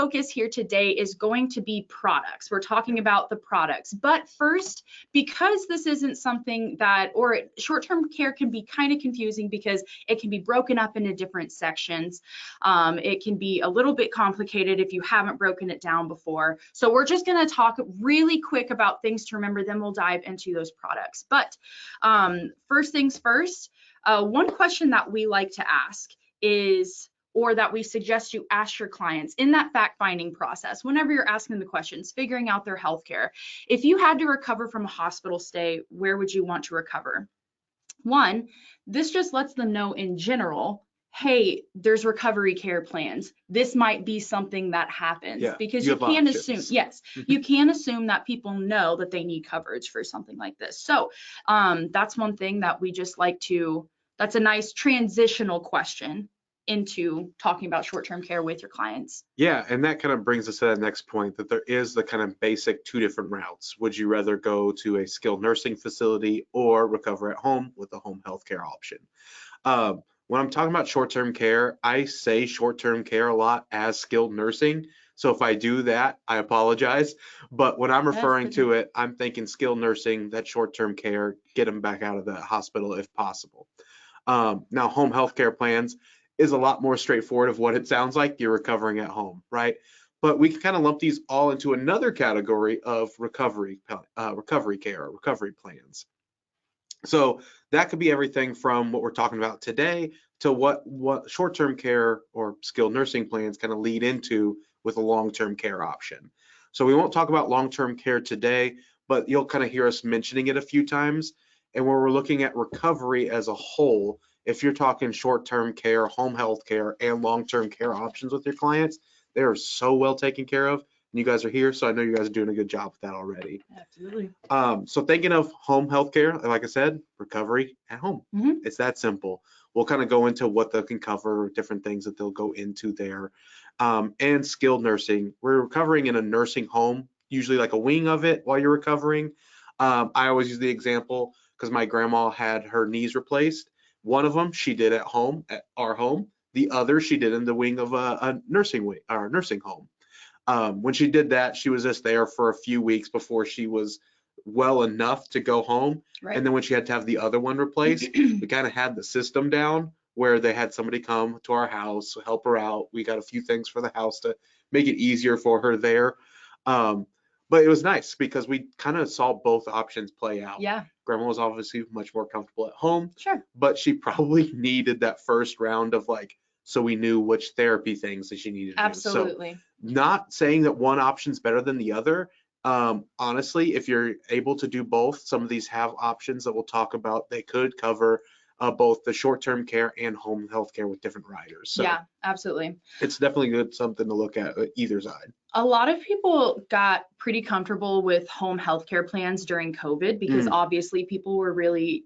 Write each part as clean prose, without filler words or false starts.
focus here today is going to be products. We're talking about the products. But first, because this isn't something that, or short-term care can be kind of confusing because it can be broken up into different sections. It can be a little bit complicated if you haven't broken it down before. So we're just going to talk really quick about things to remember, then we'll dive into those products. But first things first, one question that we like to ask is, or that we suggest you ask your clients in that fact-finding process, whenever you're asking the questions, figuring out their healthcare. If you had to recover from a hospital stay, where would you want to recover? One, this just lets them know in general, hey, there's recovery care plans. This might be something that happens, because you can assume, yes, you can assume that people know that they need coverage for something like this. So that's one thing that we just like to, that's a nice transitional question into talking about short-term care with your clients. Yeah, and that kind of brings us to that next point, that there is the kind of basic two different routes. Would you rather go to a skilled nursing facility or recover at home with a home health care option? When I'm talking about short-term care, I say short-term care a lot as skilled nursing. So if I do that, I apologize. But when I'm referring to it, I'm thinking skilled nursing, that short-term care, get them back out of the hospital if possible. Now, home health care plans is a lot more straightforward of what it sounds like. You're recovering at home, right? But we can kind of lump these all into another category of recovery care, or recovery plans. So that could be everything from what we're talking about today to what short-term care or skilled nursing plans kind of lead into with a long-term care option. So we won't talk about long-term care today, but you'll kind of hear us mentioning it a few times. And when we're looking at recovery as a whole, if you're talking short-term care, home health care, and long-term care options with your clients, they are so well taken care of. And you guys are here, so I know you guys are doing a good job with that already. Absolutely. So thinking of home health care, like I said, recovery at home. It's that simple. We'll kind of go into what they can cover, different things that they'll go into there. And skilled nursing, we're recovering in a nursing home, usually like a wing of it while you're recovering. I always use the example because my grandma had her knees replaced. One of them she did at home, at our home. The other she did in the wing of a nursing wing or nursing home. When she did that, she was just there for a few weeks before she was well enough to go home. Right. And then when she had to have the other one replaced, we kind of had the system down where they had somebody come to our house, help her out. We got a few things for the house to make it easier for her there. But it was nice because we kind of saw both options play out. Yeah. Grandma was obviously much more comfortable at home. Sure. But she probably needed that first round of like, so we knew which therapy things that she needed to do. Absolutely. So not saying that one option's better than the other. Honestly, if you're able to do both, some of these have options that we'll talk about. They could cover both the short-term care and home health care with different riders. So yeah, absolutely. It's definitely good, something to look at either side. A lot of people got pretty comfortable with home health care plans during COVID because obviously people were really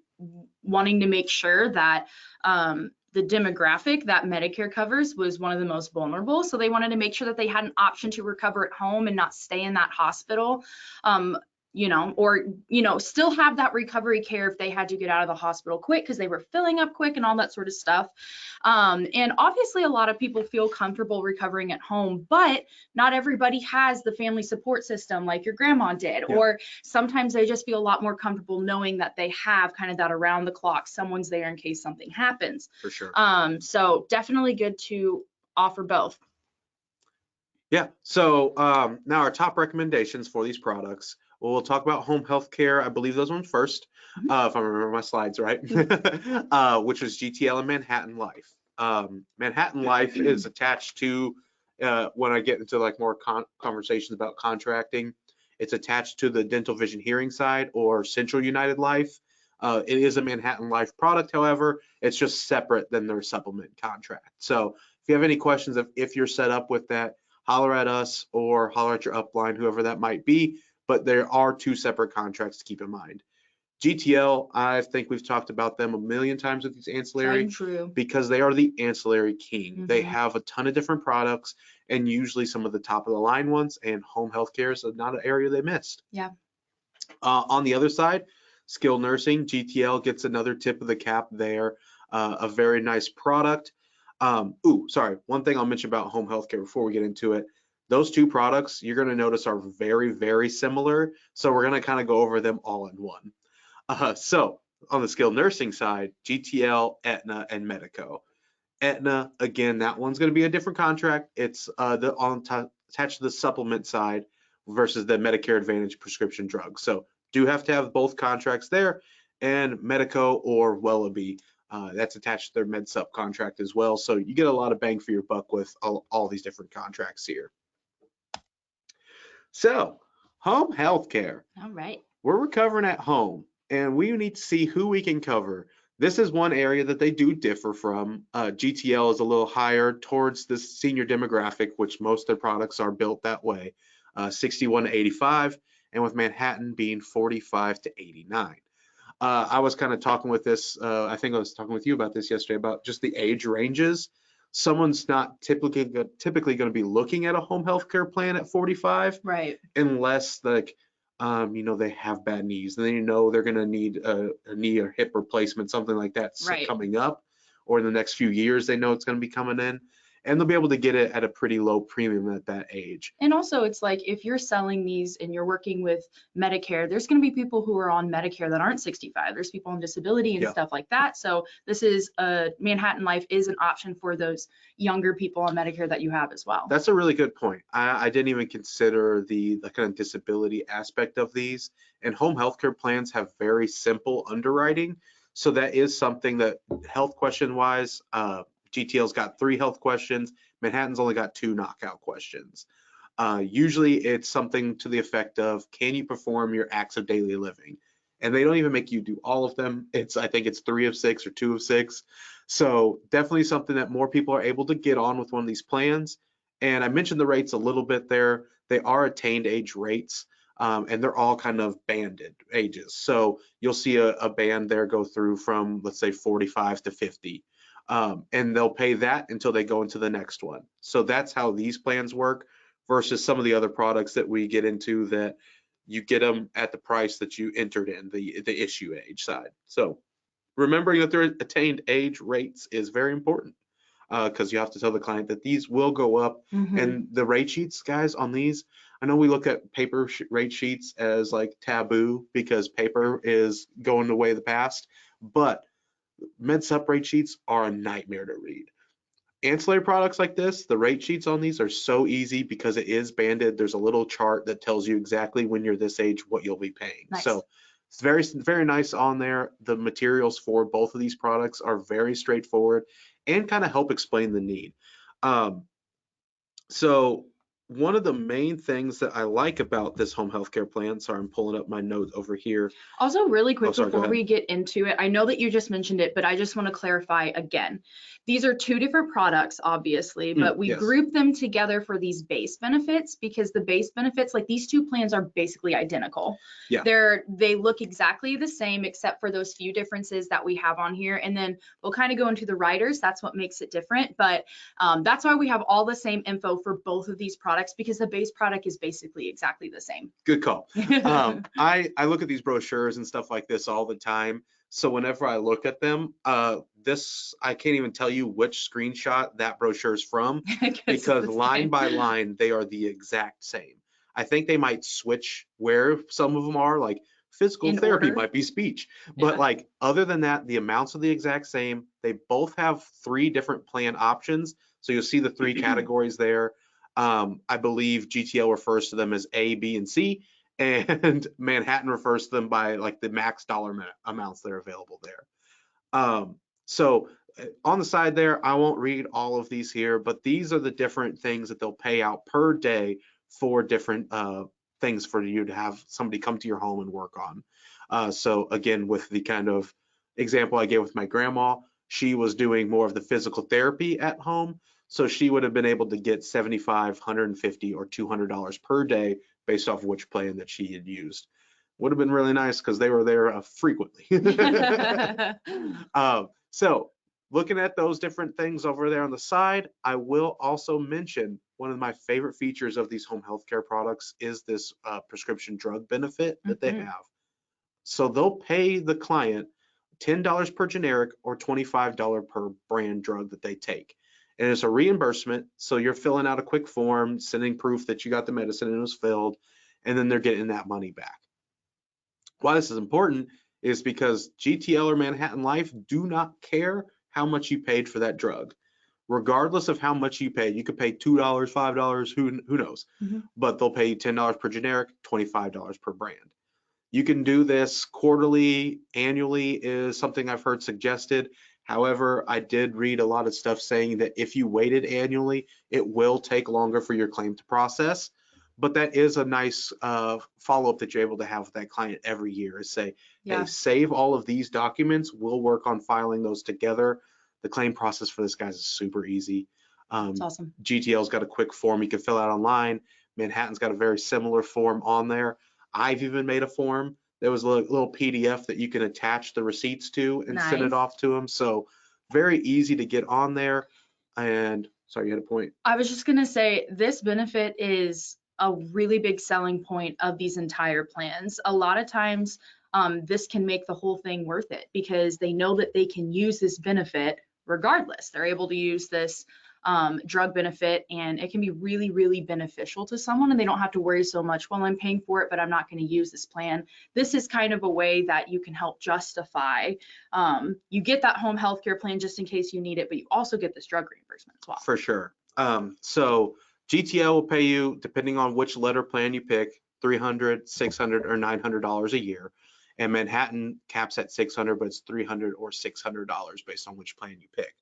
wanting to make sure that the demographic that Medicare covers was one of the most vulnerable. So they wanted to make sure that they had an option to recover at home and not stay in that hospital, or still have that recovery care if they had to get out of the hospital quick because they were filling up quick and all that sort of stuff. And obviously a lot of people feel comfortable recovering at home, but not everybody has the family support system like your grandma did, or sometimes they just feel a lot more comfortable knowing that they have kind of that around the clock, someone's there in case something happens. For sure. So definitely good to offer both. Yeah, so now our top recommendations for these products. Well, we'll talk about home health care. I believe those ones first, if I remember my slides right, which was GTL and Manhattan Life. Manhattan Life is attached to, when I get into like more conversations about contracting, it's attached to the dental vision hearing side or Central United Life. It is a Manhattan Life product, however, it's just separate than their supplement contract. So if you have any questions if you're set up with that, holler at us or holler at your upline, whoever that might be. But there are two separate contracts to keep in mind. GTL, I think we've talked about them a million times with these ancillary because they are the ancillary king. They have a ton of different products and usually some of the top of the line ones, and home health care is not an area they missed. Yeah. On the other side, skilled nursing, GTL gets another tip of the cap there. A very nice product. Sorry, one thing I'll mention about home health care before we get into it. Those two products you're going to notice are very, very similar. So we're going to kind of go over them all in one. So on the skilled nursing side, GTL, Aetna, and Medico. Aetna, again, that one's going to be a different contract. It's attached to the supplement side versus the Medicare Advantage prescription drugs. So do have to have both contracts there. And Medico or Wellaby, that's attached to their med sup contract as well. So you get a lot of bang for your buck with all these different contracts here. So home health care. All right. We're recovering at home and we need to see who we can cover. This is one area that they do differ from. GTL is a little higher towards the senior demographic, which most of their products are built that way, 61 to 85, and with Manhattan being 45 to 89. I was kind of talking with this, I think I was talking with you about this yesterday, about just the age ranges. Someone's not typically going to be looking at a home health care plan at 45, Right. unless like they have bad knees, and then they're going to need a knee or hip replacement, something like that Right. coming up, or in the next few years they know it's going to be coming in, and they'll be able to get it at a pretty low premium at that age. And also it's like if you're selling these and you're working with Medicare, there's going to be people who are on Medicare that aren't 65. There's people on disability and stuff like that. So this is Manhattan Life is an option for those younger people on Medicare that you have as well. That's a really good point. I didn't even consider the kind of disability aspect of these. And home healthcare plans have very simple underwriting. So that is something that health question wise, GTL's got 3 health questions. Manhattan's only got 2 knockout questions. Usually it's something to the effect of, can you perform your acts of daily living? And they don't even make you do all of them. I think it's 3 of 6 or 2 of 6. So definitely something that more people are able to get on with one of these plans. And I mentioned the rates a little bit there. They are attained age rates, and they're all kind of banded ages. So you'll see a band there go through from, let's say, 45 to 50. And they'll pay that until they go into the next one. So that's how these plans work versus some of the other products that we get into that you get them at the price that you entered in, the issue age side. So remembering that their attained age rates is very important, because you have to tell the client that these will go up. And the rate sheets, guys, on these, I know we look at paper rate sheets as like taboo because paper is going the way of the past, but med sup rate sheets are a nightmare to read. Ancillary products like this, the rate sheets on these are so easy because it is banded. There's a little chart that tells you exactly when you're this age what you'll be paying. Nice. So it's very, very nice on there. The materials for both of these products are very straightforward and kind of help explain the need. So one of the main things that I like about this home healthcare plan, sorry, I'm pulling up my notes over here. Also, really quick, sorry, before we get into it, I know that you just mentioned it, but I just want to clarify again. These are 2 different products, obviously, but we yes. group them together for these base benefits because the base benefits, like these 2 plans are basically identical. Yeah. They look exactly the same except for those few differences that we have on here. And then we'll kind of go into the riders. That's what makes it different. But that's why we have all the same info for both of these products, because the base product is basically exactly the same. Good call. I look at these brochures and stuff like this all the time. So whenever I look at them, I can't even tell you which screenshot that brochure is from because line by line, they are the exact same. I think they might switch where some of them are, like physical therapy might be speech. But like other than that, the amounts are the exact same. They both have 3 different plan options. So you'll see the 3 categories there. I believe GTL refers to them as A, B, and C. And Manhattan refers to them by like the max dollar amounts that are available there. So on the side there, I won't read all of these here, but these are the different things that they'll pay out per day for different things for you to have somebody come to your home and work on. So again, with the kind of example I gave with my grandma, she was doing more of the physical therapy at home. So she would have been able to get $75, $150, or $200 per day based off which plan that she had used. Would have been really nice because they were there frequently. So looking at those different things over there on the side, I will also mention one of my favorite features of these home healthcare products is this prescription drug benefit that they have. So they'll pay the client $10 per generic or $25 per brand drug that they take. And it's a reimbursement. So you're filling out a quick form, sending proof that you got the medicine and it was filled, and then they're getting that money back. Why this is important is because GTL or Manhattan Life do not care how much you paid for that drug. Regardless of how much you pay, you could pay $2, $5, who knows, but they'll pay you $10 per generic, $25 per brand. You can do this quarterly, annually is something I've heard suggested. However, I did read a lot of stuff saying that if you waited annually, it will take longer for your claim to process. But that is a nice follow-up that you're able to have with that client every year is say, Yeah. hey, save all of these documents. We'll work on filing those together. The claim process for this guy is super easy. That's awesome. GTL's got a quick form you can fill out online. Manhattan's got a very similar form on there. I've even made a form. There was a little PDF that you can attach the receipts to and send it Nice. off to them. So very easy to get on there. And sorry, you had a point. I was just gonna say, this benefit is a really big selling point of these entire plans. A lot of times, this can make the whole thing worth it because they know that they can use this benefit regardless. They're able to use this drug benefit, and it can be really, really beneficial to someone, and they don't have to worry so much, well, I'm paying for it, but I'm not going to use this plan. This is kind of a way that you can help justify. You get that home health care plan just in case you need it, but you also get this drug reimbursement as well. For sure. So GTL will pay you, depending on which letter plan you pick, $300, $600, or $900 a year. And Manhattan caps at $600, but it's $300 or $600 based on which plan you pick.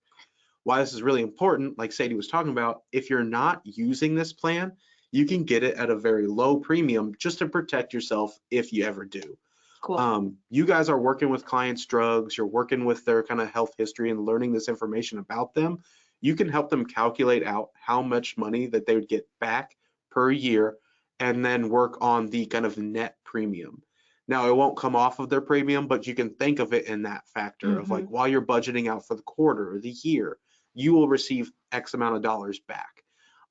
Why this is really important, like Sadie was talking about, if you're not using this plan, you can get it at a very low premium just to protect yourself if you ever do. Cool. You guys are working with clients' drugs, you're working with their kind of health history and learning this information about them. You can help them calculate out how much money that they would get back per year and then work on the kind of net premium. Now, it won't come off of their premium, but you can think of it in that factor of like while you're budgeting out for the quarter or the year, you will receive X amount of dollars back.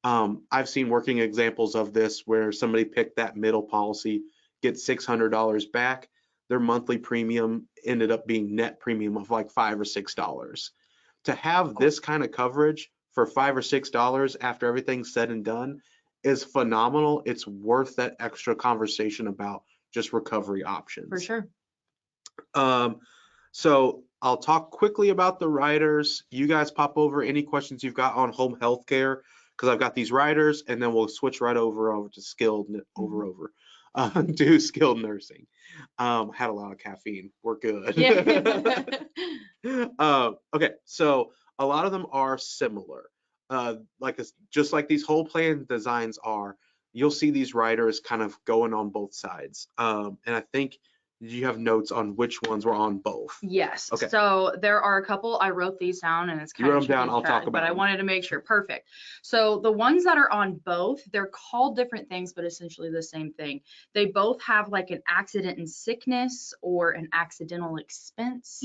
I've seen working examples of this where somebody picked that middle policy, get $600 back. Their monthly premium ended up being net premium of like $5 or $6. To have this kind of coverage for $5 or $6 after everything's said and done is phenomenal. It's worth that extra conversation about just recovery options. For sure. So I'll talk quickly about the riders. You guys pop over any questions you've got on home health care because I've got these riders, and then we'll switch right over to skilled to skilled nursing. Had a lot of caffeine. We're good. Yeah. Okay, so a lot of them are similar. Just like these whole plan designs are, you'll see these riders kind of going on both sides. And I think you have notes on which ones were on both. Yes. Okay. So there are a couple, I wrote these down and it's You kind wrote of them down, tricky I'll to talk track, about but I them. wanted to make sure. Perfect. So the ones that are on both, they're called different things, but essentially the same thing. They both have like an accident and sickness or an accidental expense.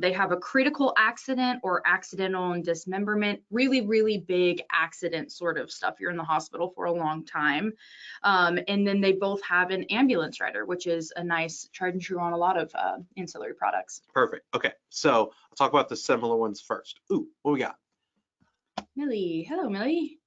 They have a critical accident or accidental and dismemberment, really, really big accident sort of stuff. You're in the hospital for a long time. And then they both have an ambulance rider, which is a nice tried and true on a lot of ancillary products. Perfect. Okay, so I'll talk about the similar ones first. Ooh, what we got? Millie, hello, Millie.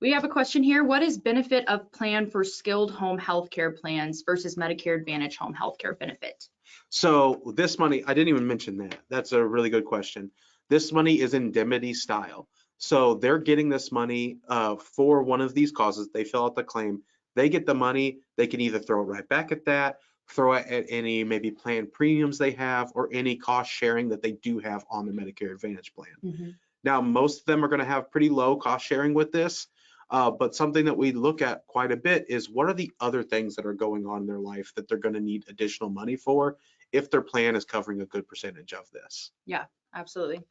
We have a question here. What is benefit of plan for skilled home healthcare plans versus Medicare Advantage home healthcare benefit? So this money, I didn't even mention that. That's a really good question. This money is indemnity style. So they're getting this money for one of these causes. They fill out the claim. They get the money. They can either throw it right back at that, throw it at any maybe plan premiums they have, or any cost sharing that they do have on the Medicare Advantage plan. Now, most of them are going to have pretty low cost sharing with this. But something that we look at quite a bit is what are the other things that are going on in their life that they're going to need additional money for if their plan is covering a good percentage of this. Yeah, absolutely.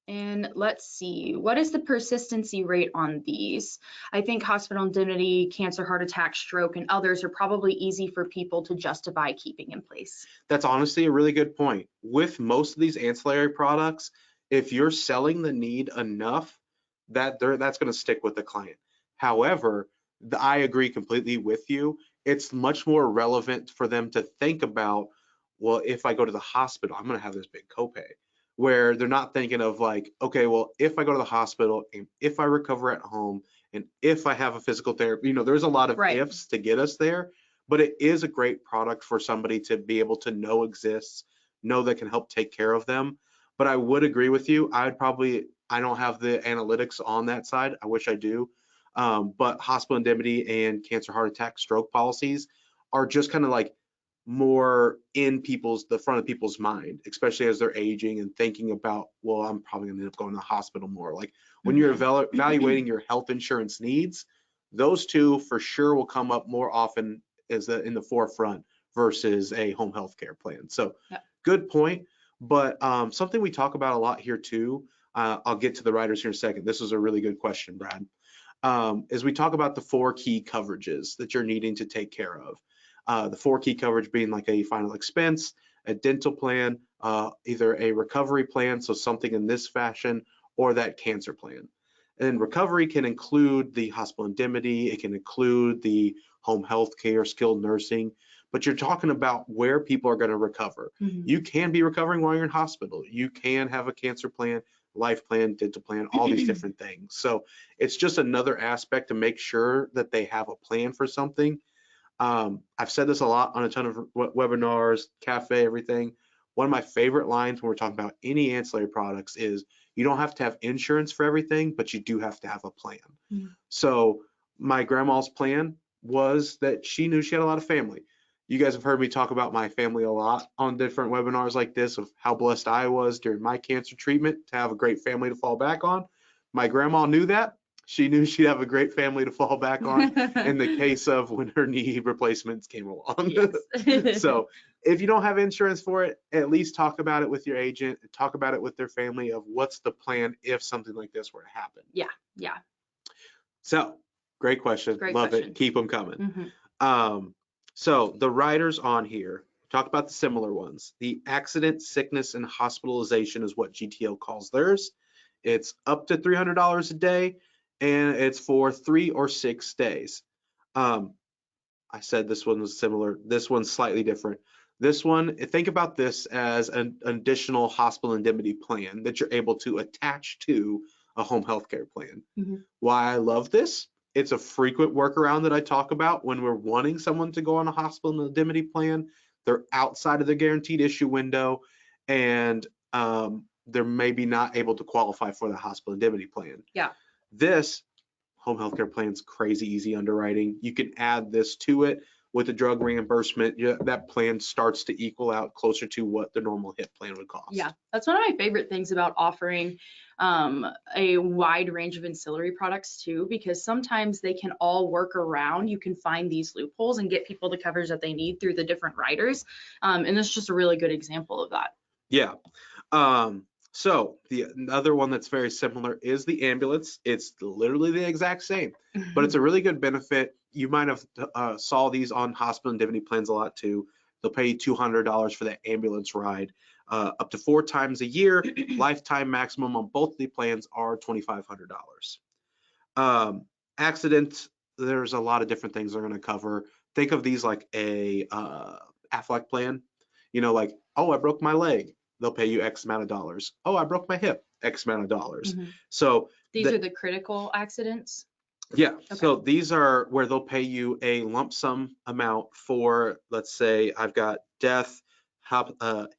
And let's see, what is the persistency rate on these? I think hospital indemnity, cancer, heart attack, stroke, and others are probably easy for people to justify keeping in place. That's honestly a really good point. With most of these ancillary products, if you're selling the need enough, that's going to stick with the client. However, I agree completely with you. It's much more relevant for them to think about, well, if I go to the hospital, I'm going to have this big copay. where they're not thinking of like, okay, well, if I go to the hospital and if I recover at home and if I have a physical therapy, there's a lot of Right. ifs to get us there, but it is a great product for somebody to be able to know exists, know that can help take care of them. But I would agree with you. I don't have the analytics on that side. I wish I do. But hospital indemnity and cancer, heart attack, stroke policies are just kind of like more in the front of people's mind, especially as they're aging and thinking about, well, I'm probably going to end up going to the hospital more. Like when you're evaluating your health insurance needs, those two for sure will come up more often in the forefront versus a home health care plan. So Yeah. good point. But something we talk about a lot here too, I'll get to the riders here in a second. This is a really good question, Brad. As we talk about the 4 key coverages that you're needing to take care of. The 4 key coverage being like a final expense, a dental plan, either a recovery plan, so something in this fashion, or that cancer plan. And recovery can include the hospital indemnity, it can include the home health care, skilled nursing, but you're talking about where people are going to recover. You can be recovering while you're in hospital. You can have a cancer plan, life plan, dental plan, all these different things. So it's just another aspect to make sure that they have a plan for something. I've said this a lot on a ton of webinars, cafe, everything. One of my favorite lines when we're talking about any ancillary products is you don't have to have insurance for everything, but you do have to have a plan. So my grandma's plan was that she knew she had a lot of family. You guys have heard me talk about my family a lot on different webinars like this of how blessed I was during my cancer treatment to have a great family to fall back on. My grandma knew that. She knew she'd have a great family to fall back on in the case of when her knee replacements came along. Yes. So if you don't have insurance for it, at least talk about it with your agent, talk about it with their family of what's the plan if something like this were to happen. Yeah. So great question. Great Love question. it. Keep them coming. So the riders on here, talk about the similar ones. The accident, sickness, and hospitalization is what GTO calls theirs. It's up to $300 a day, and it's for 3 or 6 days. I said this one was similar. This one's slightly different. This one, think about this as an additional hospital indemnity plan that you're able to attach to a home health care plan. Why I love this? It's a frequent workaround that I talk about when we're wanting someone to go on a hospital indemnity plan. They're outside of the guaranteed issue window, and they're maybe not able to qualify for the hospital indemnity plan. Yeah. This home healthcare plan's crazy easy underwriting. You can add this to it with the drug reimbursement. That plan starts to equal out closer to what the normal HIP plan would cost. Yeah, that's one of my favorite things about offering a wide range of ancillary products too, because sometimes they can all work around. You can find these loopholes and get people the coverage that they need through the different riders. And this is just a really good example of that. Yeah. So the other one that's very similar is the ambulance. It's literally the exact same, but it's a really good benefit. You might have saw these on hospital indemnity plans a lot too. They'll pay you $200 for that ambulance ride, up to 4 times a year. Lifetime maximum on both the plans are $2,500. Accidents, there's a lot of different things they're going to cover. Think of these like a Aflac plan. Like, oh, I broke my leg. They'll pay you X amount of dollars. Oh, I broke my hip, X amount of dollars. So these are the critical accidents? Yeah, okay. So these are where they'll pay you a lump sum amount for, let's say I've got death,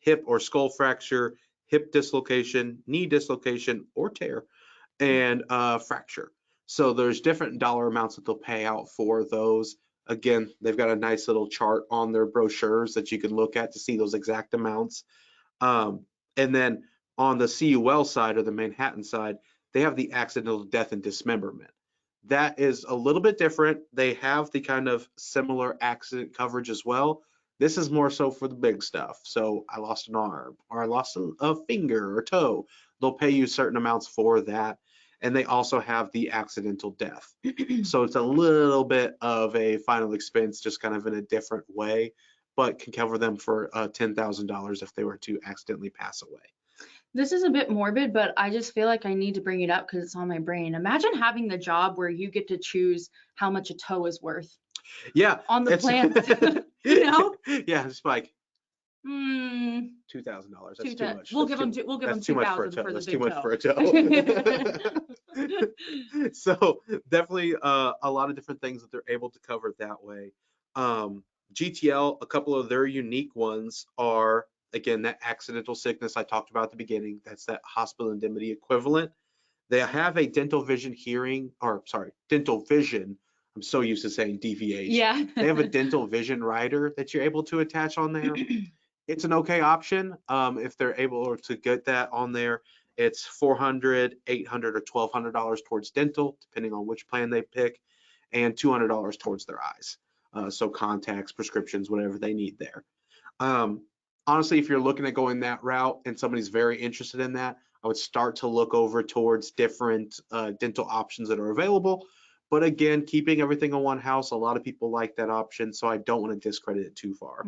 hip or skull fracture, hip dislocation, knee dislocation or tear, and fracture. So there's different dollar amounts that they'll pay out for those. Again, they've got a nice little chart on their brochures that you can look at to see those exact amounts. And then on the CUL side or the Manhattan side, they have the accidental death and dismemberment. That is a little bit different. They have the kind of similar accident coverage as well. This is more so for the big stuff. So I lost an arm or I lost a finger or toe. They'll pay you certain amounts for that. And they also have the accidental death. So it's a little bit of a final expense, just kind of in a different way, but can cover them for $10,000 if they were to accidentally pass away. This is a bit morbid, but I just feel like I need to bring it up because it's on my brain. Imagine having the job where you get to choose how much a toe is worth. Yeah. On the plan. Yeah, it's like, Mm, $2,000. That's too much. We'll That's give too- them, we'll give them that's too much for a 2,000 toe. for the That's big too much toe. for a toe. So definitely a lot of different things that they're able to cover that way. GTL, a couple of their unique ones are, again, that accidental sickness I talked about at the beginning. That's that hospital indemnity equivalent. They have a dental vision dental vision. I'm so used to saying DVH. Yeah. They have a dental vision rider that you're able to attach on there. It's an okay option. If they're able to get that on there, it's $400, $800, or $1,200 towards dental, depending on which plan they pick, and $200 towards their eyes. So contacts, prescriptions, whatever they need there. Honestly, if you're looking at going that route and somebody's very interested in that, I would start to look over towards different dental options that are available. But again, keeping everything in one house, a lot of people like that option, so I don't want to discredit it too far.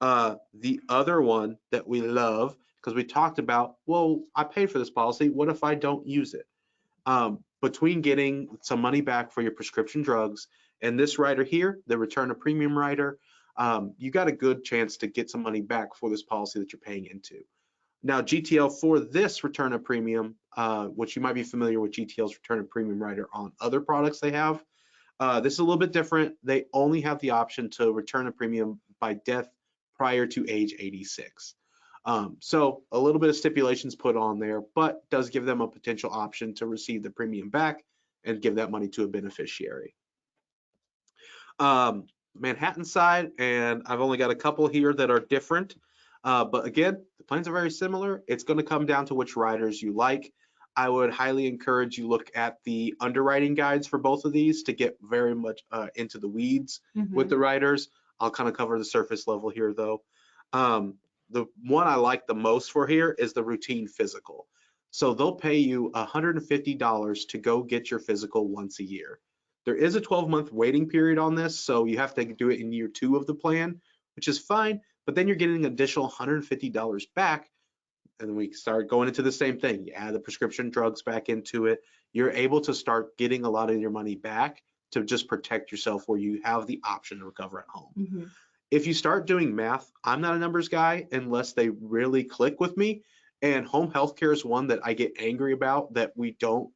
The other one that we love, because we talked about, well, I paid for this policy, what if I don't use it? Between getting some money back for your prescription drugs and this rider here, the return of premium rider, you got a good chance to get some money back for this policy that you're paying into. Now, GTL for this return of premium, which you might be familiar with GTL's return of premium rider on other products they have. This is a little bit different. They only have the option to return a premium by death prior to age 86. So a little bit of stipulations put on there, but does give them a potential option to receive the premium back and give that money to a beneficiary. Manhattan side, and I've only got a couple here that are different. But again, the plans are very similar. It's going to come down to which riders you like. I would highly encourage you look at the underwriting guides for both of these to get very much into the weeds with the riders. I'll kind of cover the surface level here though. The one I like the most for here is the routine physical. So they'll pay you $150 to go get your physical once a year. There is a 12-month waiting period on this, so you have to do it in year 2 of the plan, which is fine, but then you're getting an additional $150 back, and then we start going into the same thing. You add the prescription drugs back into it. You're able to start getting a lot of your money back to just protect yourself where you have the option to recover at home. If you start doing math, I'm not a numbers guy unless they really click with me, and home healthcare is one that I get angry about that we don't,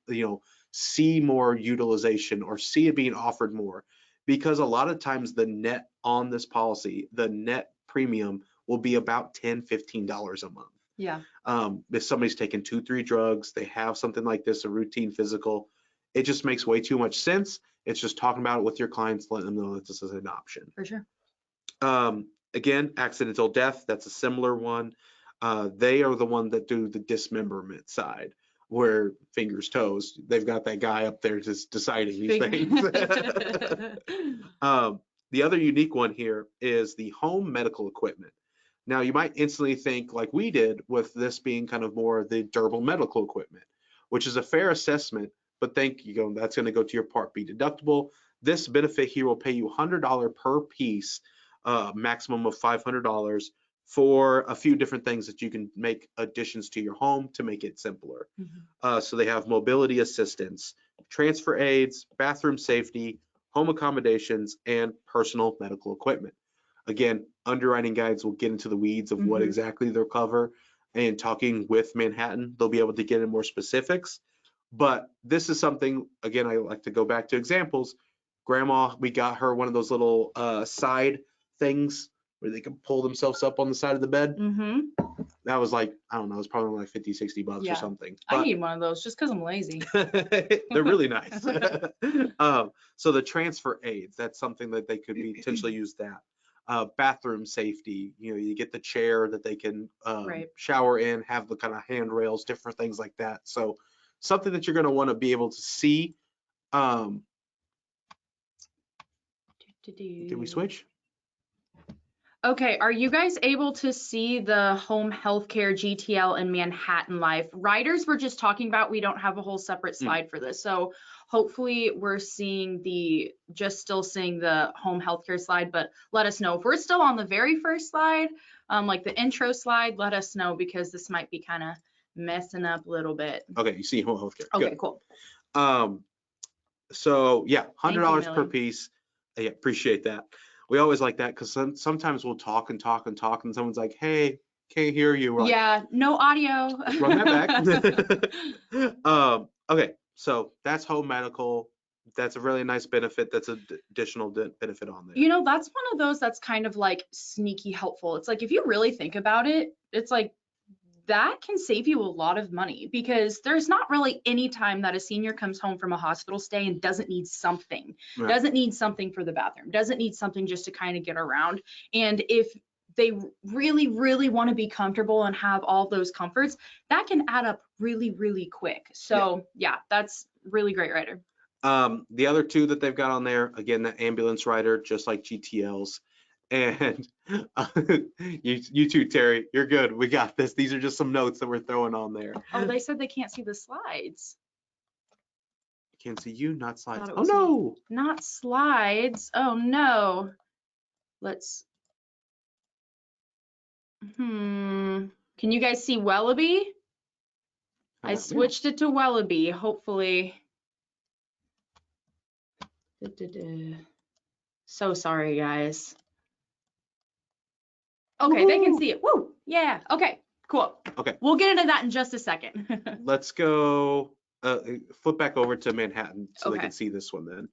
see more utilization or see it being offered more, because a lot of times the net on this policy, the net premium will be about $10, $15 a month. Yeah. If somebody's taking 2-3 drugs, they have something like this, a routine physical, it just makes way too much sense. It's just talking about it with your clients, letting them know that this is an option. For sure. Again, accidental death, that's a similar one. They are the one that do the dismemberment side, where fingers, toes, they've got that guy up there just deciding these things. The other unique one here is the home medical equipment. Now, you might instantly think like we did with this being kind of more the durable medical equipment, which is a fair assessment, but that's going to go to your Part B deductible. This benefit here will pay you $100 per piece, maximum of $500 for a few different things that you can make additions to your home to make it simpler. So they have mobility assistance, transfer aids, bathroom safety, home accommodations, and personal medical equipment. Again, underwriting guides will get into the weeds of what exactly they'll cover, and talking with Manhattan, they'll be able to get in more specifics. But this is something, again, I like to go back to examples. Grandma, we got her one of those little side things where they can pull themselves up on the side of the bed. That was like, I don't know, it's probably like 50, 60 bucks or something. I need one of those just because I'm lazy. They're really nice. So the transfer aids, that's something that they could potentially use that. Bathroom safety, you get the chair that they can shower in, have the kind of handrails, different things like that. So something that you're going to want to be able to see. Did we switch? Okay, are you guys able to see the home healthcare GTL and Manhattan Life? Riders we're just talking about, we don't have a whole separate slide for this. So hopefully we're still seeing the home healthcare slide, but let us know. If we're still on the very first slide, like the intro slide, let us know, because this might be kind of messing up a little bit. Okay, you see home healthcare. Okay, good. Cool. So yeah, $100 per piece. Yeah, appreciate that. We always like that because sometimes we'll talk and talk and talk and someone's like, hey, can't hear you. We're like, Yeah, no audio. run that back. Okay, so that's home medical. That's a really nice benefit. That's an additional benefit on there. You know, that's one of those that's kind of like sneaky helpful. It's like if you really think about it, it's like that can save you a lot of money because there's not really any time that a senior comes home from a hospital stay and doesn't need something, Right. doesn't need something for the bathroom, doesn't need something just to kind of get around. And if they really, really want to be comfortable and have all those comforts, that can add up really, really quick. So yeah, that's really great, Ryder. The other two that they've got on there, again, the ambulance rider, just like GTLs. And you too, Terry, you're good. We got this. These are just some notes that we're throwing on there. Oh, they said they can't see the slides. Can't see you, not slides. Thought it Oh was no. Not slides. Oh no. Let's. Can you guys see Wellaby? I switched it to Wellaby. Hopefully. So sorry, guys. Okay, they can see it. Woo! Yeah. Okay. Cool. Okay. We'll get into that in just a second. Let's go flip back over to Manhattan so they Okay. can see this one then.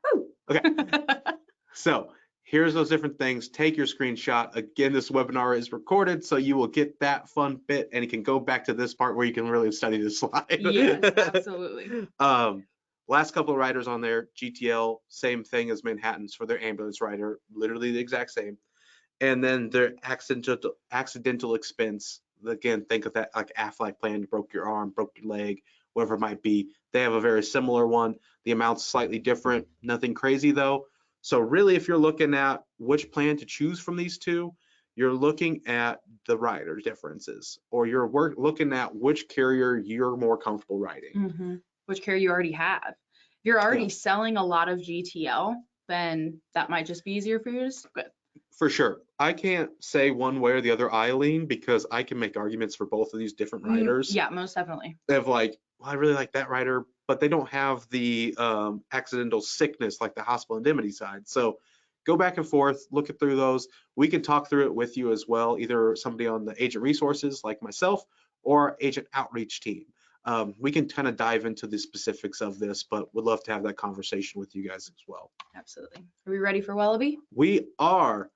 Woo! Okay. So here's those different things. Take your screenshot. Again, this webinar is recorded, so you will get that fun bit, and you can go back to this part where you can really study the slide. Yes, absolutely. Last couple of riders on there, GTL, same thing as Manhattan's for their ambulance rider, literally the exact same. And then their accidental expense, again, think of that like Aflac plan, you broke your arm, broke your leg, whatever it might be. They have a very similar one. The amount's slightly different, nothing crazy though. So really, if you're looking at which plan to choose from these two, you're looking at the rider differences, or you're looking at which carrier you're more comfortable riding. Which carrier you already have. If you're already selling a lot of GTL, then that might just be easier for you to stick with. For sure. I can't say one way or the other I lean because I can make arguments for both of these different riders. Yeah, most definitely. They have like, well, I really like that rider, but they don't have the accidental sickness like the hospital indemnity side. So go back and forth, look it through those. We can talk through it with you as well, either somebody on the agent resources like myself or agent outreach team. We can kind of dive into the specifics of this, but would love to have that conversation with you guys as well. Absolutely. Are we ready for Wellaby? We are.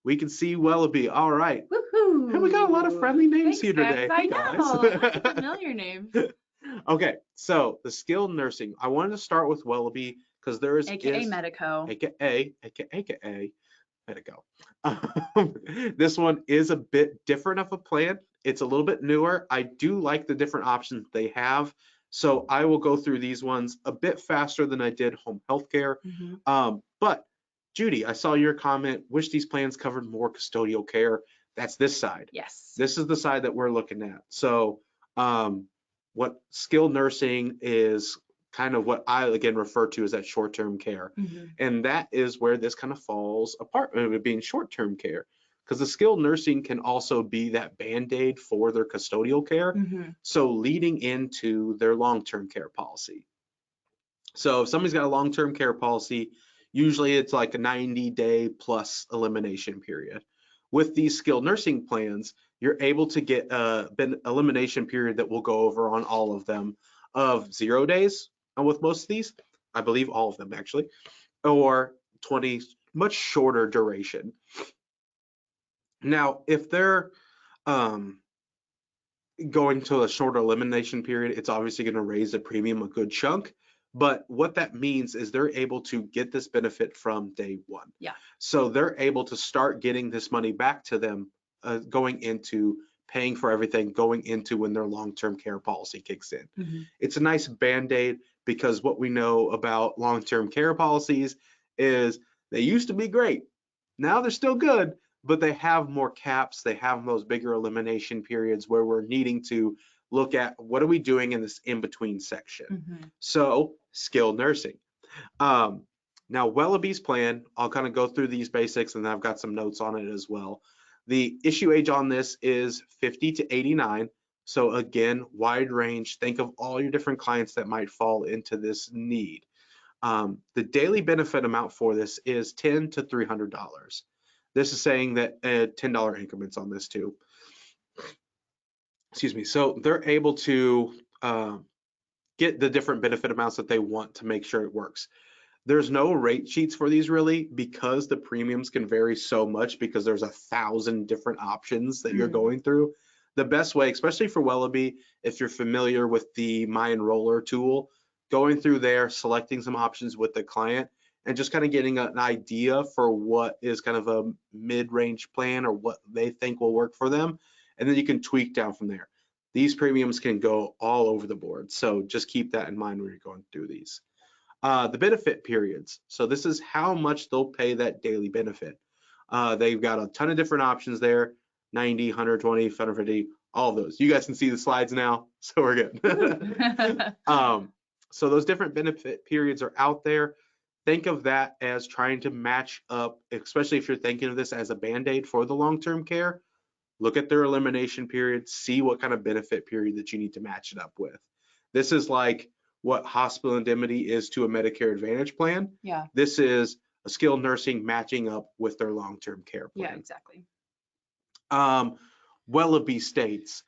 We can see Wellaby. All right. Woohoo! And we got a lot of friendly names here today. I Hey, know. guys. Lots of familiar names. Okay, so the skilled nursing. I wanted to start with Wellaby because there is AKA Medico. AKA Medico. This one is a bit different of a plan. It's a little bit newer. I do like the different options they have. So I will go through these ones a bit faster than I did home healthcare. But Judy, I saw your comment, wish these plans covered more custodial care. That's this side. Yes. This is the side that we're looking at. So what skilled nursing is kind of what I, again, refer to as that short-term care. And that is where this kind of falls apart, being short-term care. Because the skilled nursing can also be that Band-Aid for their custodial care. So leading into their long-term care policy. So if somebody's got a long-term care policy, usually it's like a 90-day plus elimination period. With these skilled nursing plans, you're able to get an elimination period that we'll go over on all of them of 0 days. And with most of these, I believe all of them actually, or 20, much shorter duration. Now, if they're going to a shorter elimination period, it's obviously going to raise the premium a good chunk. But what that means is they're able to get this benefit from day one. Yeah. So they're able to start getting this money back to them going into paying for everything, going into when their long-term care policy kicks in. It's a nice Band-Aid because what we know about long-term care policies is they used to be great. Now they're still good, but they have more caps. They have those bigger elimination periods where we're needing to look at what are we doing in this in-between section. So skilled nursing. Now Wellaby's plan, I'll kind of go through these basics and then I've got some notes on it as well. The issue age on this is 50 to 89. So again, wide range. Think of all your different clients that might fall into this need. The daily benefit amount for this is $10 to $300. This is saying that $10 increments on this too. Excuse me. So they're able to get the different benefit amounts that they want to make sure it works. There's no rate sheets for these really because the premiums can vary so much because there's 1,000 different options that you're going through. The best way, especially for Wellebe, if you're familiar with the My Enroller tool, going through there, selecting some options with the client, and just kind of getting an idea for what is kind of a mid-range plan or what they think will work for them. And then you can tweak down from there. These premiums can go all over the board. So just keep that in mind when you're going through these. The benefit periods. So this is how much they'll pay that daily benefit. They've got a ton of different options there, 90, 120, 150, all of those. You guys can see the slides now, so we're good. So those different benefit periods are out there. Think of that as trying to match up, especially if you're thinking of this as a Band-Aid for the long-term care. Look at their elimination period, see what kind of benefit period that you need to match it up with. This is like what hospital indemnity is to a Medicare Advantage plan. Yeah. This is a skilled nursing matching up with their long-term care plan. Yeah, exactly. Wellebe states,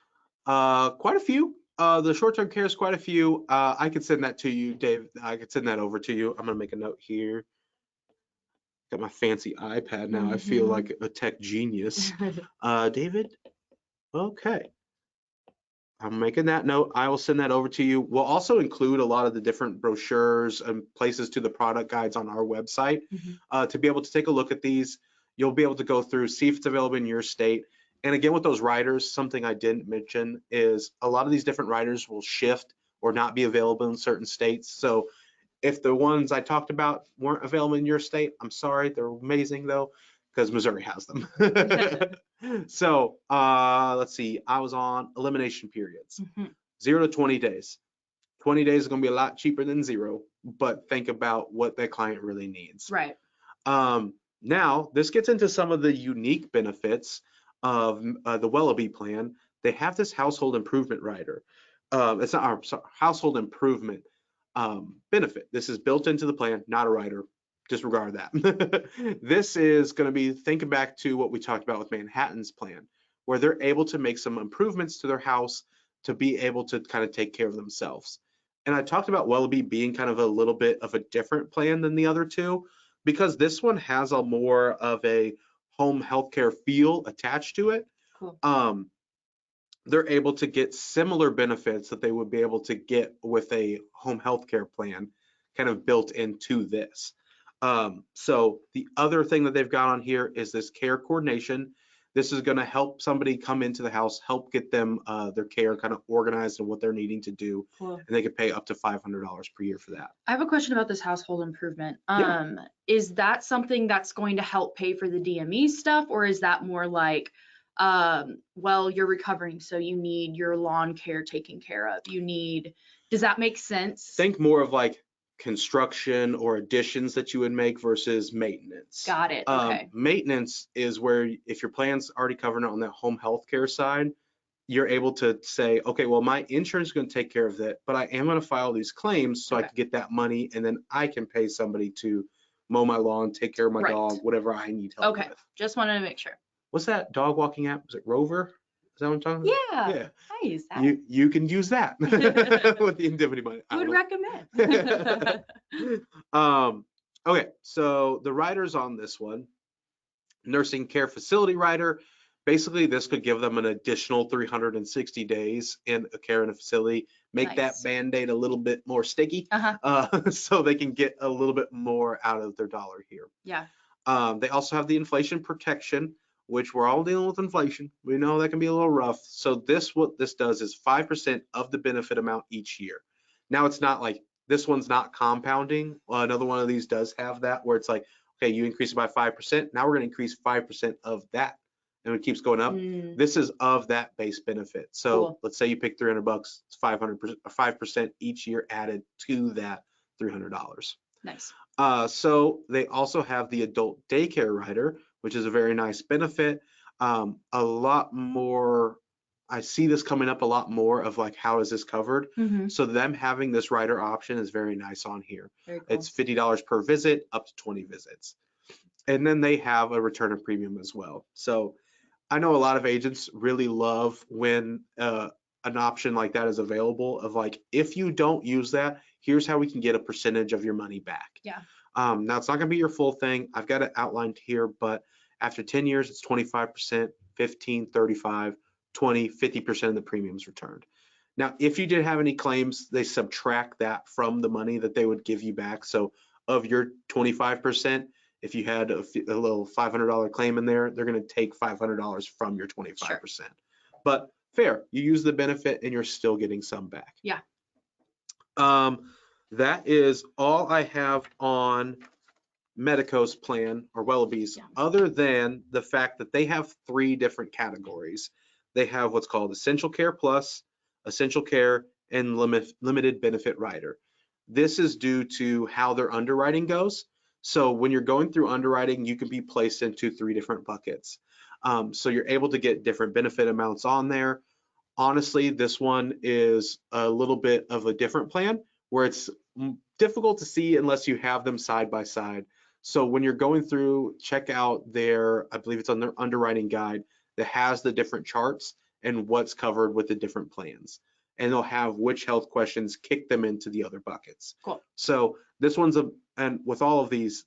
quite a few. The short-term care is quite a few. I could send that to you, Dave. I could send that over to you. I'm gonna make a note here. Got my fancy iPad now. I feel like a tech genius. David, okay. I'm making that note. I will send that over to you. We'll also include a lot of the different brochures and places to the product guides on our website to be able to take a look at these. You'll be able to go through, see if it's available in your state. And again, with those riders, something I didn't mention is a lot of these different riders will shift or not be available in certain states. So if the ones I talked about weren't available in your state, I'm sorry, they're amazing though, because Missouri has them. So let's see, I was on elimination periods, 0 to 20 days. 20 days is gonna be a lot cheaper than 0, but think about what that client really needs. Right. Now, this gets into some of the unique benefits of the Wellebe plan. They have this household improvement rider. It's not, sorry, household improvement benefit. This is built into the plan, not a rider. Disregard that. This is going to be, think back to what we talked about with Manhattan's plan, where they're able to make some improvements to their house to be able to kind of take care of themselves. And I talked about Wellebe being kind of a little bit of a different plan than the other two, because this one has a more of a home healthcare feel attached to it. Cool. They're able to get similar benefits that they would be able to get with a home healthcare plan kind of built into this. So the other thing that they've got on here is this care coordination. This is going to help somebody come into the house, help get them their care kind of organized and what they're needing to do. Cool. And they could pay up to $500 per year for that. I have a question about this household improvement. Yeah. Is that something that's going to help pay for the DME stuff, or is that more like, well, you're recovering, so you need your lawn care taken care of? Does that make sense? Think more of like construction or additions that you would make versus maintenance. Got it. Okay. Maintenance is where if your plan's already covering it on that home health care side, you're able to say, okay, well, my insurance is going to take care of that, but I am going to file these claims so I can get that money, and then I can pay somebody to mow my lawn, take care of my dog, whatever I need help with. Just wanted to make sure. What's that dog walking app? Was it Rover? Is that what I'm talking about? Yeah. I use that. You can use that with the indemnity money. Would recommend. Okay, so the riders on this one, nursing care facility rider, basically this could give them an additional 360 days in a care in a facility, make that Band-Aid a little bit more sticky, so they can get a little bit more out of their dollar here. Yeah. They also have the inflation protection, which we're all dealing with inflation. We know that can be a little rough. So what this does is 5% of the benefit amount each year. Now it's not like this one's not compounding. Another one of these does have that where it's like, okay, you increase it by 5%. Now we're going to increase 5% of that, and it keeps going up. This is of that base benefit. So let's say you pick $300, it's 5% each year added to that $300. Nice. So they also have the adult daycare rider, which is a very nice benefit. A lot more I see this coming up a lot more of like, how is this covered? Mhm. So them having this rider option is very nice on here. Very cool. It's $50 per visit, up to 20 visits. And then they have a return of premium as well. So I know a lot of agents really love when an option like that is available of like, if you don't use that, here's how we can get a percentage of your money back. Yeah. Now it's not gonna be your full thing. I've got it outlined here, but after 10 years, it's 25%, 15, 35, 20, 50% of the premiums returned. Now, if you did have any claims, they subtract that from the money that they would give you back. So of your 25%, if you had a little $500 claim in there, they're going to take $500 from your 25%. But fair, you use the benefit and you're still getting some back. Yeah. That is all I have on Medico's plan, or Wellaby's, Yeah. other than the fact that they have 3 different categories. They have what's called Essential Care Plus, Essential Care, and Limited Benefit Rider. This is due to how their underwriting goes. So when you're going through underwriting, you can be placed into 3 different buckets. So you're able to get different benefit amounts on there. Honestly, this one is a little bit of a different plan where it's difficult to see unless you have them side by side. So when you're going through, check out their, I believe it's on their underwriting guide that has the different charts and what's covered with the different plans. And they'll have which health questions kick them into the other buckets. Cool. So this one's and with all of these,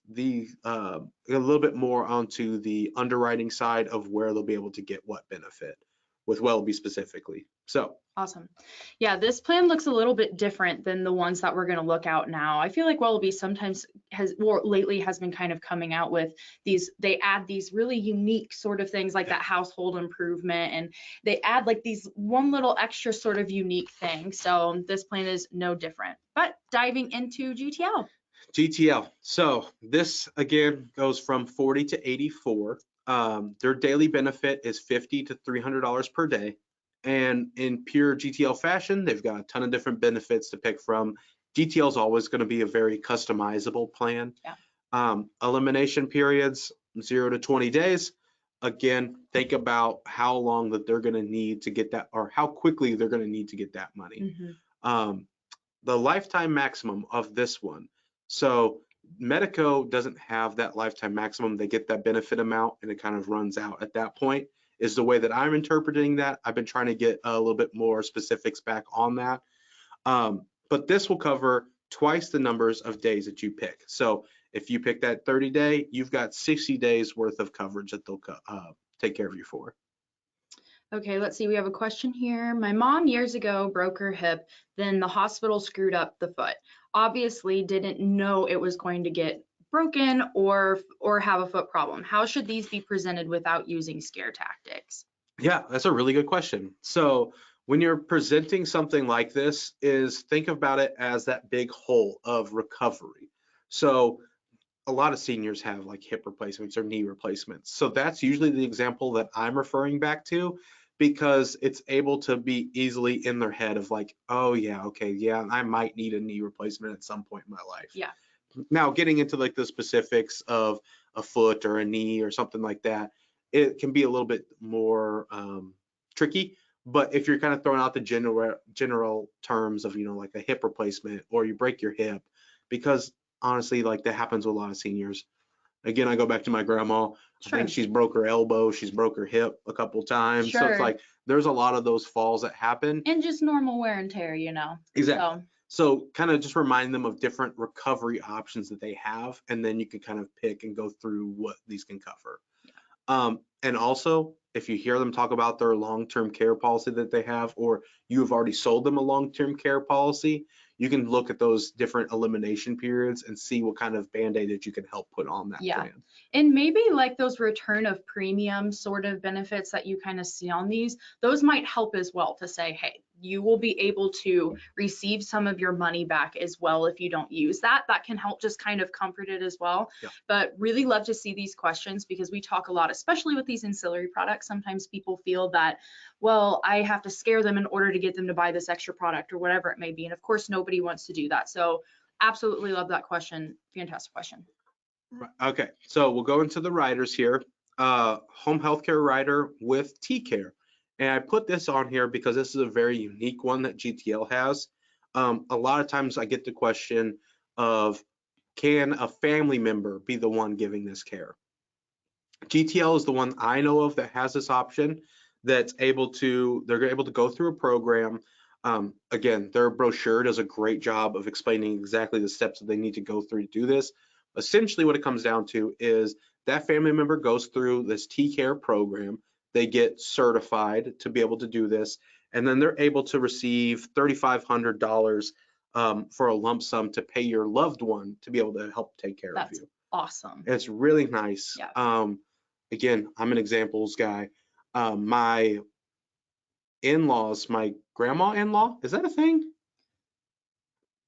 a little bit more onto the underwriting side of where they'll be able to get what benefit with Wellbe specifically. So Awesome. Yeah, this plan looks a little bit different than the ones that we're going to look out now. I feel like Wellbe sometimes lately has been kind of coming out with these, they add these really unique sort of things like that household improvement, and they add like these one little extra sort of unique thing. So this plan is no different. But diving into GTL. GTL. So this again goes from 40 to 84. Their daily benefit is $50 to $300 per day. And in pure GTL fashion, they've got a ton of different benefits to pick from. GTL is always going to be a very customizable plan. Yeah. Elimination periods, 0 to 20 days. Again, think about how long that they're going to need to get that, or how quickly they're going to need to get that money. Mm-hmm. The lifetime maximum of this one. So Medico doesn't have that lifetime maximum. They get that benefit amount and it kind of runs out at that point, is the way that I'm interpreting that. I've been trying to get a little bit more specifics back on that. But this will cover twice the numbers of days that you pick. So if you pick that 30 day, you've got 60 days worth of coverage that they'll take care of you for. Okay, let's see. We have a question here. My mom years ago broke her hip, then the hospital screwed up the foot. Obviously didn't know it was going to get broken or have a foot problem. How should these be presented without using scare tactics? Yeah, that's a really good question. So when you're presenting something like this, is think about it as that big hole of recovery. So a lot of seniors have like hip replacements or knee replacements. So that's usually the example that I'm referring back to, because it's able to be easily in their head of like, oh yeah, okay, yeah, I might need a knee replacement at some point in my life. Yeah. Now getting into like the specifics of a foot or a knee or something like that, it can be a little bit more tricky. But if you're kind of throwing out the general terms of, you know, like a hip replacement or you break your hip, because honestly, like that happens with a lot of seniors. Again, I go back to my grandma. Sure. I think she's broke her elbow, she's broke her hip a couple times. So Sure. it's like there's a lot of those falls that happen. And just normal wear and tear, you know. Exactly. So kind of just remind them of different recovery options that they have, and then you can kind of pick and go through what these can cover. Yeah. And also, if you hear them talk about their long-term care policy that they have, or you have already sold them a long-term care policy, you can look at those different elimination periods and see what kind of band-aid that you can help put on that plan. And maybe like those return of premium sort of benefits that you kind of see on these, those might help as well to say, hey, you will be able to receive some of your money back as well if you don't use that. That can help just kind of comfort it as well. Yeah. But really love to see these questions, because we talk a lot, especially with these ancillary products. Sometimes people feel that, well, I have to scare them in order to get them to buy this extra product or whatever it may be. And of course, nobody wants to do that. So absolutely love that question. Fantastic question. Okay, so we'll go into the riders here. Home healthcare rider with TCare. And I put this on here because this is a very unique one that GTL has. A lot of times I get the question of, can a family member be the one giving this care? GTL is the one I know of that has this option, they're able to go through a program. Again, their brochure does a great job of explaining exactly the steps that they need to go through to do this. Essentially what it comes down to is that family member goes through this TCare program, they get certified to be able to do this, and then they're able to receive $3,500 for a lump sum to pay your loved one to be able to help take care of you. Awesome. It's really nice. Yeah. Again, I'm an examples guy. My in-laws, my grandma-in-law, is that a thing?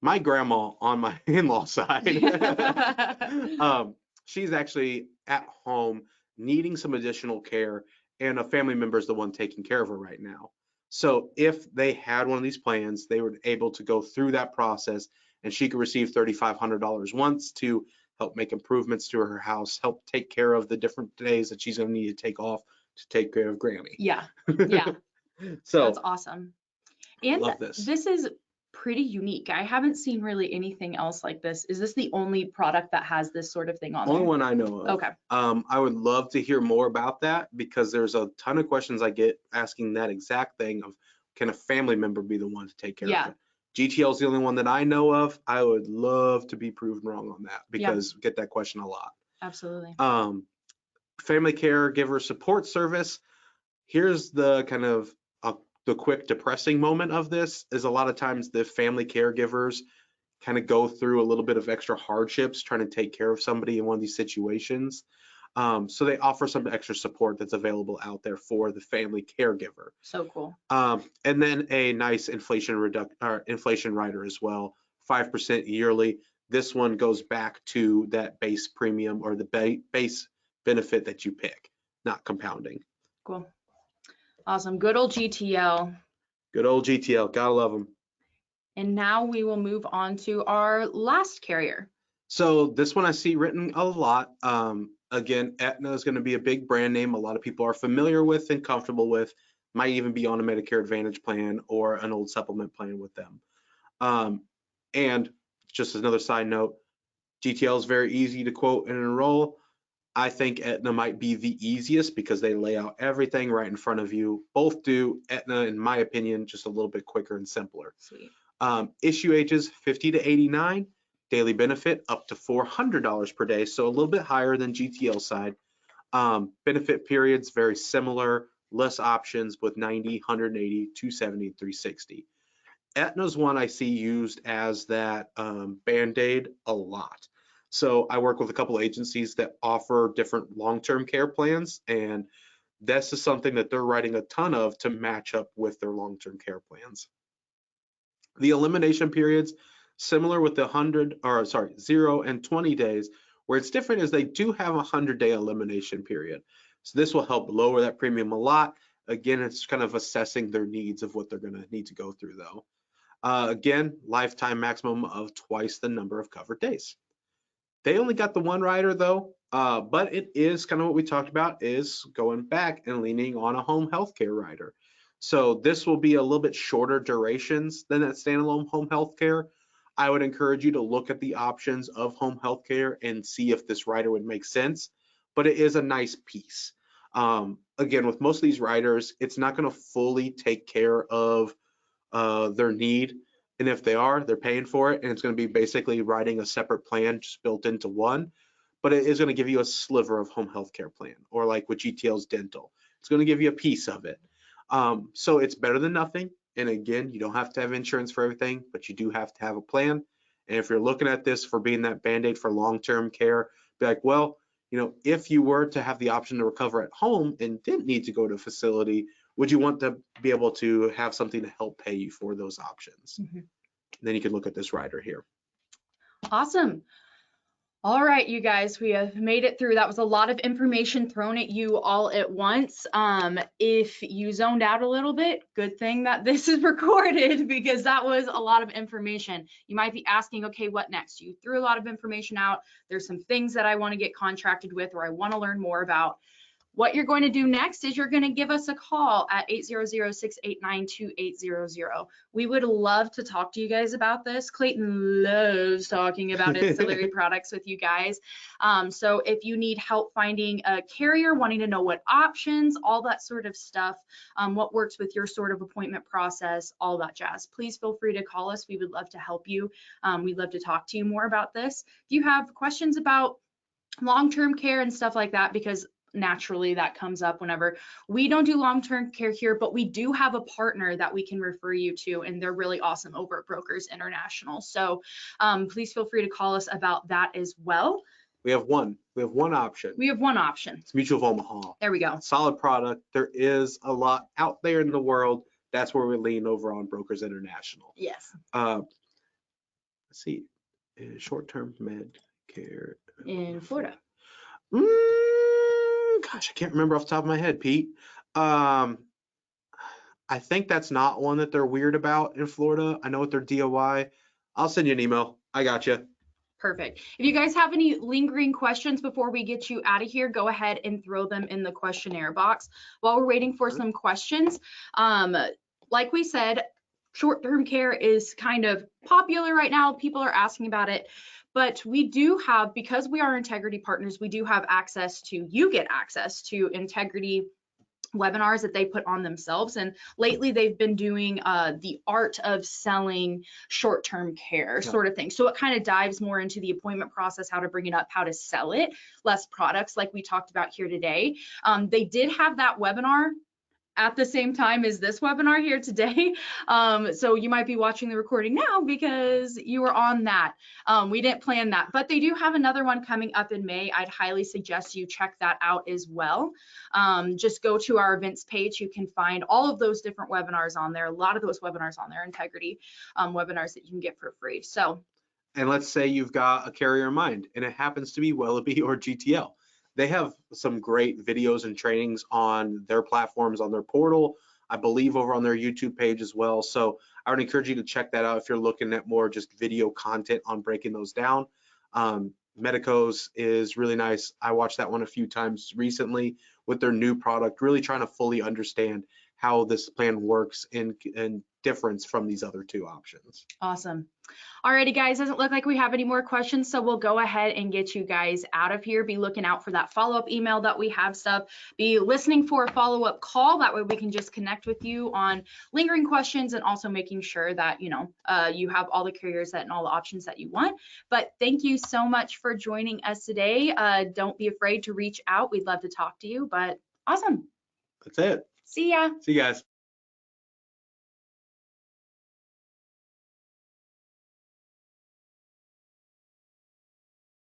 My grandma on my in-law side, she's actually at home needing some additional care, and a family member is the one taking care of her right now. So if they had one of these plans, they were able to go through that process, and she could receive $3,500 once to help make improvements to her house, help take care of the different days that she's going to need to take off to take care of Grammy. Yeah, yeah. So that's awesome. And love this. This is pretty unique. I haven't seen really anything else like this. Is this the only product that has this sort of thing on Only there? one I know of. Okay. I would love to hear more about that because there's a ton of questions I get asking that exact thing of, can a family member be the one to take care of it? GTL is the only one that I know of. I would love to be proven wrong on that because we get that question a lot. Absolutely. Family caregiver support service. Here's the kind of the quick depressing moment of this is a lot of times the family caregivers kind of go through a little bit of extra hardships trying to take care of somebody in one of these situations. So they offer some extra support that's available out there for the family caregiver. So cool. And then a nice inflation rider as well, 5% yearly. This one goes back to that base premium or the base benefit that you pick, not compounding. Cool. Awesome. Good old GTL. Good old GTL. Gotta love them. And now we will move on to our last carrier. So this one I see written a lot. Again, Aetna is going to be a big brand name a lot of people are familiar with and comfortable with, might even be on a Medicare Advantage plan or an old supplement plan with them. And just as another side note, GTL is very easy to quote and enroll. I think Aetna might be the easiest because they lay out everything right in front of you. Both do. Aetna, in my opinion, just a little bit quicker and simpler. Sweet. Issue ages 50 to 89, daily benefit up to $400 per day, so a little bit higher than GTL side. Benefit periods very similar, less options with 90, 180, 270, 360. Aetna's one I see used as that Band-Aid a lot. So I work with a couple agencies that offer different long-term care plans, and this is something that they're writing a ton of to match up with their long-term care plans. The elimination periods, similar with the 0 and 20 days, where it's different is they do have a 100-day elimination period. So this will help lower that premium a lot. Again, it's kind of assessing their needs of what they're going to need to go through though. Again, lifetime maximum of twice the number of covered days. They only got the one rider though, but it is kind of what we talked about, is going back and leaning on a home health care rider. So this will be a little bit shorter durations than that standalone home health care. I would encourage you to look at the options of home health care and see if this rider would make sense, but it is a nice piece. Again, with most of these riders, it's not going to fully take care of their need. And if they are, they're paying for it. And it's going to be basically writing a separate plan just built into one. But it is going to give you a sliver of home health care plan, or like with GTL's dental. It's going to give you a piece of it. So it's better than nothing. And again, you don't have to have insurance for everything, but you do have to have a plan. And if you're looking at this for being that Band-Aid for long-term care, be like, well, you know, if you were to have the option to recover at home and didn't need to go to a facility, would you want to be able to have something to help pay you for those options? Mm-hmm. Then you can look at this rider here. Awesome. All right, you guys, we have made it through. That was a lot of information thrown at you all at once. If you zoned out a little bit, good thing that this is recorded, because that was a lot of information. You might be asking, okay, what next? You threw a lot of information out. There's some things that I want to get contracted with or I want to learn more about. What you're going to do next is you're going to give us a call at 800-689-2800. We would love to talk to you guys about this. Clayton loves talking about ancillary products with you guys. So if you need help finding a carrier, wanting to know what options, all that sort of stuff, what works with your sort of appointment process, all that jazz, please feel free to call us. We would love to help you. We'd love to talk to you more about this. If you have questions about long-term care and stuff like that, because naturally that comes up whenever we don't do long-term care here, but we do have a partner that we can refer you to, and they're really awesome over at Brokers International. So please feel free to call us about that as well. We have one option. We have one option. It's Mutual of Omaha. There we go. Solid product. There is a lot out there in the world. That's where we lean over on Brokers International. Yes. Let's see, short-term med care In Florida. Gosh, I can't remember off the top of my head, Pete. I think that's not one that they're weird about in Florida. I know what their DOI. I'll send you an email. I got you. Perfect. If you guys have any lingering questions before we get you out of here, go ahead and throw them in the questionnaire box. While we're waiting for some questions, like we said, short-term care is kind of popular right now. People are asking about it. But we do have, because we are Integrity partners, we do have access to, you get access to Integrity webinars that they put on themselves. And lately they've been doing the art of selling short-term care sort of thing. So it kind of dives more into the appointment process, how to bring it up, how to sell it, less products like we talked about here today. They did have that webinar at the same time as this webinar here today. So you might be watching the recording now because you were on that. We didn't plan that, but they do have another one coming up in May. I'd highly suggest you check that out as well. Just go to our events page. You can find all of those different webinars on there. A lot of those webinars on there, Integrity webinars that you can get for free. So, and let's say you've got a carrier in mind and it happens to be Willoughby or GTL. They have some great videos and trainings on their platforms, on their portal, I believe over on their YouTube page as well. So I would encourage you to check that out if you're looking at more just video content on breaking those down. Medicos is really nice. I watched that one a few times recently with their new product, really trying to fully understand how this plan works in difference from these other two options. Awesome. Alrighty, guys, doesn't look like we have any more questions, so we'll go ahead and get you guys out of here. Be looking out for that follow-up email that we have stuff. Be listening for a follow-up call. That way we can just connect with you on lingering questions and also making sure that, you know, you have all the carriers and all the options that you want. But thank you so much for joining us today. Don't be afraid to reach out. We'd love to talk to you, but awesome. That's it. See ya. See you guys.